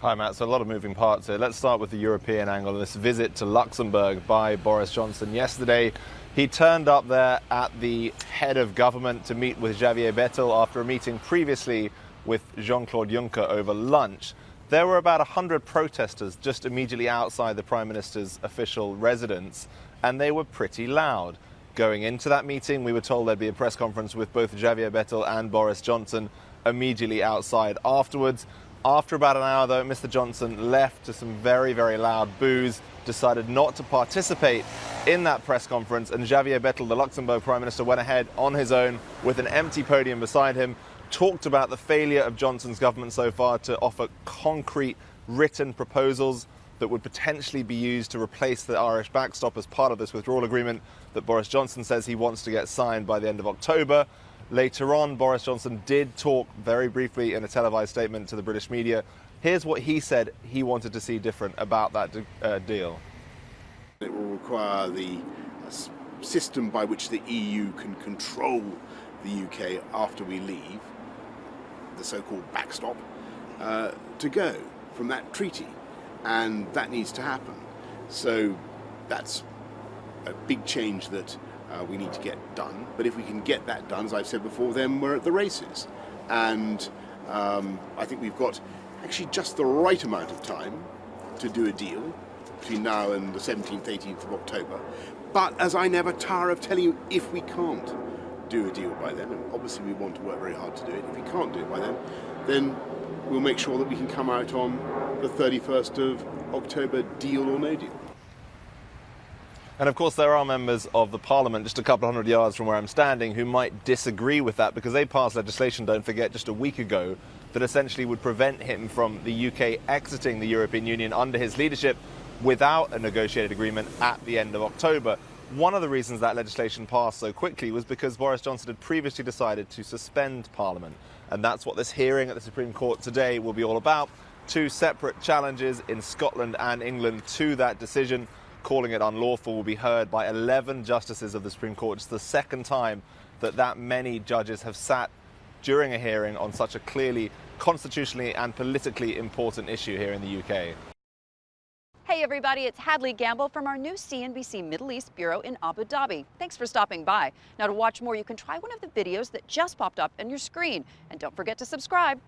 Hi Matt, so a lot of moving parts here. Let's start with the European angle. This visit to Luxembourg by Boris Johnson yesterday. He turned up there at the head of government to meet with Xavier Bettel after a meeting previously with Jean-Claude Juncker over lunch. There were about 100 protesters just immediately outside the Prime Minister's official residence, and they were pretty loud. Going into that meeting, we were told there'd be a press conference with both Xavier Bettel and Boris Johnson immediately outside afterwards. After about an hour, though, Mr. Johnson left to some very, very loud boos, decided not to participate in that press conference, and Xavier Bettel, the Luxembourg Prime Minister, went ahead on his own with an empty podium beside him, talked about the failure of Johnson's government so far to offer concrete written proposals that would potentially be used to replace the Irish backstop as part of this withdrawal agreement that Boris Johnson says he wants to get signed by the end of October. Later on, Boris Johnson did talk very briefly in a televised statement to the British media. Here's what he said he wanted to see different about that deal. It will require the system by which the EU can control the UK after we leave, the so-called backstop, to go from that treaty. And that needs to happen. So that's a big change that we need to get done. But if we can get that done, as I've said before, then we're at the races. And I think we've got actually just the right amount of time to do a deal between now and the 17th, 18th of October. But as I never tire of telling you, if we can't do a deal by then, and obviously we want to work very hard to do it, if we can't do it by then we'll make sure that we can come out on the 31st of October, deal or no deal. And of course there are members of the Parliament just a couple of hundred yards from where I'm standing who might disagree with that, because they passed legislation, don't forget, just a week ago that essentially would prevent him from the UK exiting the European Union under his leadership without a negotiated agreement at the end of October. One of the reasons that legislation passed so quickly was because Boris Johnson had previously decided to suspend Parliament. And that's what this hearing at the Supreme Court today will be all about. Two separate challenges in Scotland and England to that decision. Calling it unlawful will be heard by 11 justices of the Supreme Court. It's the second time that many judges have sat during a hearing on such a clearly constitutionally and politically important issue here in the UK. Hey everybody, it's Hadley Gamble from our new CNBC Middle East Bureau in Abu Dhabi. Thanks for stopping by. Now to watch more, you can try one of the videos that just popped up on your screen. And don't forget to subscribe.